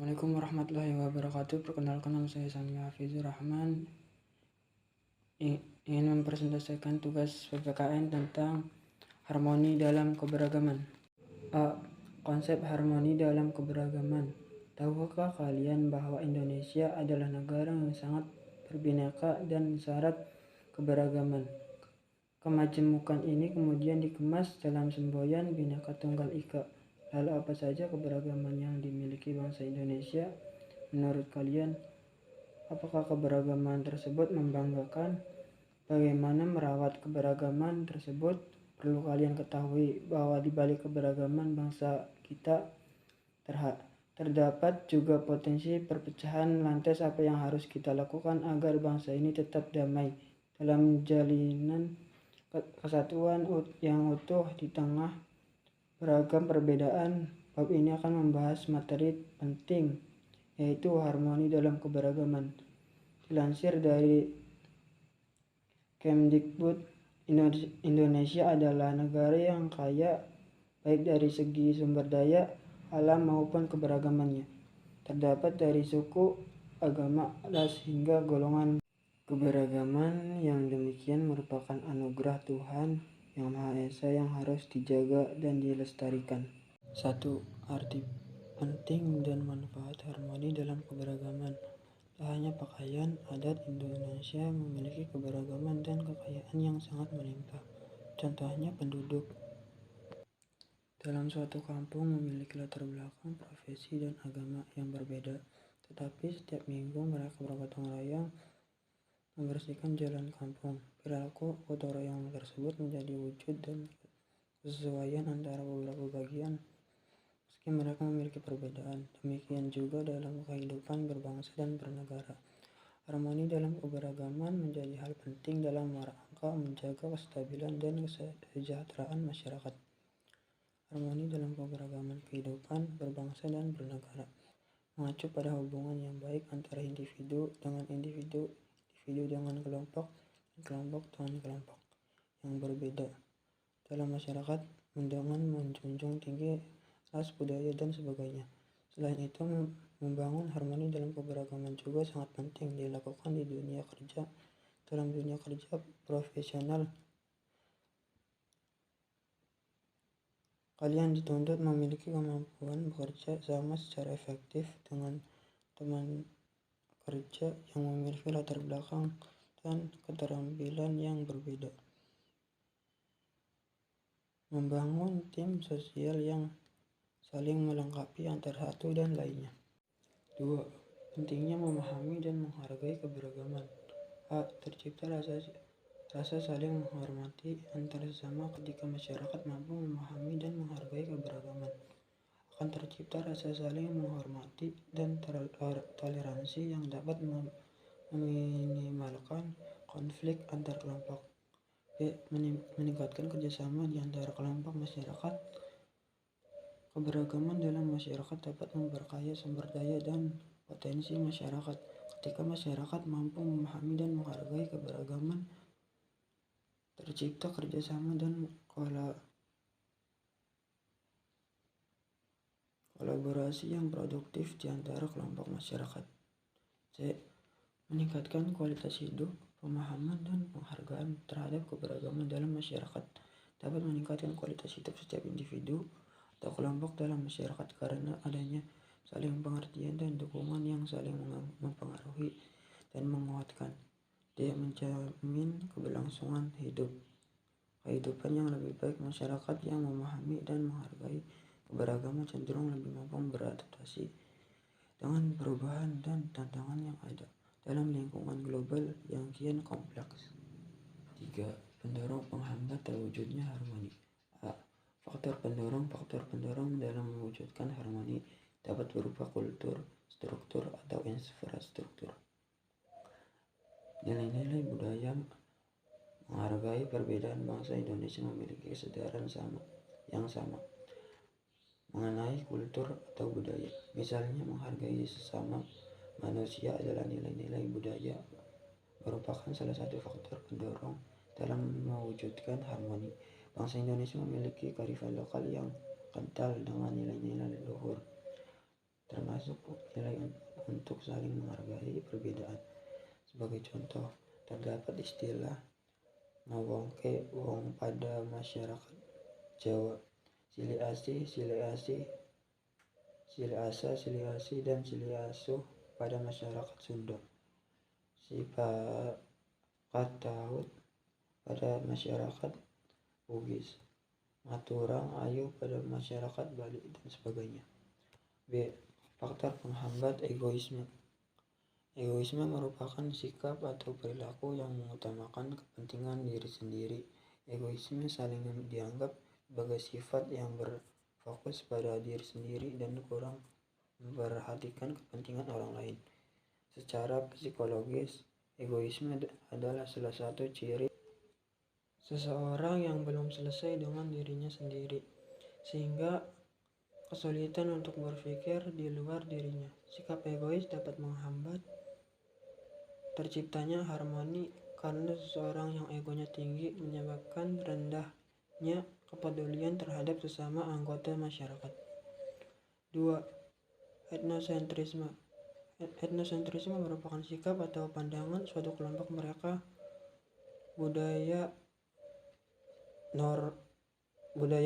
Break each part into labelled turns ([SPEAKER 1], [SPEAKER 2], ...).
[SPEAKER 1] Assalamualaikum warahmatullahi wabarakatuh. Perkenalkan, nama saya Sami Hafizur Rahman. Ingin mempresentasikan tugas PPKN tentang harmoni dalam keberagaman. Konsep harmoni dalam keberagaman. Tahukah kalian bahwa Indonesia adalah negara yang sangat berbineka dan syarat keberagaman? Kemajemukan ini kemudian dikemas dalam semboyan Bhinneka Tunggal Ika. Lalu apa saja keberagaman yang dimiliki bangsa Indonesia? Menurut kalian, apakah keberagaman tersebut membanggakan? Bagaimana merawat keberagaman tersebut? Perlu kalian ketahui bahwa di balik keberagaman bangsa kita terdapat juga potensi perpecahan. Lantas apa yang harus kita lakukan agar bangsa ini tetap damai dalam jalinan kesatuan yang utuh di tengah beragam perbedaan? Bab ini akan membahas materi penting, yaitu harmoni dalam keberagaman. Dilansir dari Kemdikbud, Indonesia adalah negara yang kaya baik dari segi sumber daya alam maupun keberagamannya. Terdapat dari suku, agama, ras hingga golongan. Keberagaman yang demikian merupakan anugerah Tuhan Yang Maha Esa yang harus dijaga dan dilestarikan. 1. Arti penting dan manfaat harmoni dalam keberagaman. Tak hanya pakaian, adat Indonesia memiliki keberagaman dan kekayaan yang sangat melimpah. Contohnya penduduk dalam suatu kampung memiliki latar belakang, profesi, dan agama yang berbeda. Tetapi setiap minggu mereka bergotong royong membersihkan jalan kampung. Perilaku gotong royong tersebut menjadi wujud dan kesesuaian antara beberapa bagian meski mereka memiliki perbedaan. Demikian juga dalam kehidupan berbangsa dan bernegara. Harmoni dalam keberagaman menjadi hal penting dalam rangka menjaga kestabilan dan kesejahteraan masyarakat. Harmoni dalam keberagaman kehidupan berbangsa dan bernegara mengacu pada hubungan yang baik antara individu dengan individu dengan kelompok, dan kelompok dengan kelompok yang berbeda dalam masyarakat, dengan menjunjung tinggi ras, budaya, dan sebagainya. Selain itu, membangun harmoni dalam keberagaman juga sangat penting dilakukan di dunia kerja. Dalam dunia kerja profesional, kalian dituntut memiliki kemampuan bekerja sama secara efektif dengan teman kerja yang memiliki latar belakang dan keterampilan yang berbeda. Membangun tim sosial yang saling melengkapi antara satu dan lainnya. 2. Pentingnya memahami dan menghargai keberagaman. Tercipta rasa saling menghormati antar sesama. Ketika masyarakat mampu memahami dan menghargai keberagaman, akan tercipta rasa saling menghormati dan toleransi yang dapat meminimalkan konflik antar kelompok. B. Meningkatkan kerjasama di antara kelompok masyarakat. Keberagaman dalam masyarakat dapat memperkaya sumber daya dan potensi masyarakat. Ketika masyarakat mampu memahami dan menghargai keberagaman, tercipta kerjasama dan kolaborasi yang produktif di antara kelompok masyarakat. C. Meningkatkan kualitas hidup. Pemahaman dan penghargaan terhadap keberagaman dalam masyarakat dapat meningkatkan kualitas hidup setiap individu atau kelompok dalam masyarakat karena adanya saling pengertian dan dukungan yang saling mempengaruhi dan menguatkan. D. Menjamin keberlangsungan kehidupan yang lebih baik. Masyarakat yang memahami dan menghargai keberagaman cenderung lebih mampu beradaptasi dengan perubahan dan tantangan yang ada dalam lingkungan global yang kian kompleks. 3. Pendorong penghambat terwujudnya harmoni. Faktor pendorong dalam mewujudkan harmoni dapat berupa kultur, struktur, atau infrastruktur. Nilai-nilai budaya. Menghargai perbedaan bangsa Indonesia memiliki kesadaran yang sama mengenai kultur atau budaya. Misalnya, menghargai sesama manusia adalah nilai-nilai budaya merupakan salah satu faktor pendorong dalam mewujudkan harmoni. Bangsa Indonesia memiliki kearifan lokal yang kental dengan nilai-nilai leluhur
[SPEAKER 2] termasuk nilai untuk saling menghargai perbedaan. Sebagai contoh, terdapat istilah ngawongke wong pada masyarakat Jawa, sili asih, sili asih, sili asa, sili asih, dan sili asuh pada masyarakat Sunda. Sipakat taut pada masyarakat Bugis, ngaturang ayu pada masyarakat Bali, dan sebagainya. B. Faktor penghambat egoisme. Egoisme merupakan sikap atau perilaku yang mengutamakan kepentingan diri sendiri. Egoisme saling dianggap sebagai sifat yang berfokus pada diri sendiri dan kurang memperhatikan kepentingan orang lain. Secara psikologis, egoisme adalah salah satu ciri seseorang yang belum selesai dengan dirinya sendiri, sehingga kesulitan untuk berpikir di luar dirinya. Sikap egois dapat menghambat terciptanya harmoni karena seseorang yang egonya tinggi menyebabkan rendahnya kepedulian terhadap sesama anggota masyarakat. 2. Etnosentrisme. Etnosentrisme merupakan sikap atau pandangan suatu kelompok mereka budaya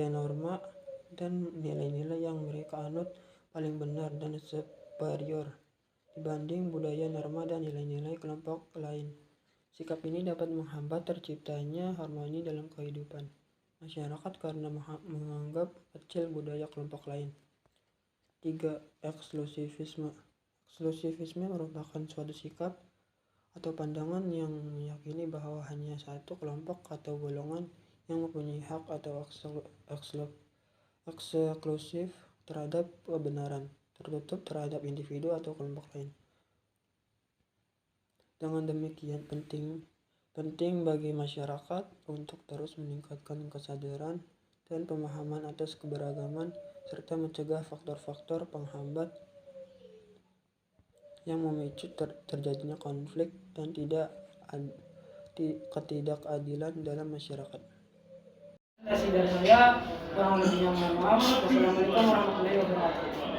[SPEAKER 2] norma dan nilai-nilai yang mereka anut paling benar dan superior dibanding budaya norma dan nilai-nilai kelompok lain. Sikap ini dapat menghambat terciptanya harmoni dalam kehidupan masyarakat karena menganggap kecil budaya kelompok lain. 3. Eksklusivisme. Eksklusivisme merupakan suatu sikap atau pandangan yang meyakini bahwa hanya satu kelompok atau golongan yang mempunyai hak atau eksklusif terhadap kebenaran, tertutup terhadap individu atau kelompok lain. Dengan demikian, penting bagi masyarakat untuk terus meningkatkan kesadaran dan pemahaman atas keberagaman serta mencegah faktor-faktor penghambat yang memicu terjadinya konflik dan ketidakadilan dalam masyarakat.
[SPEAKER 1] Dari saya, kurang lebihnya mohon maaf. Wassalamualaikum warahmatullahi wabarakatuh.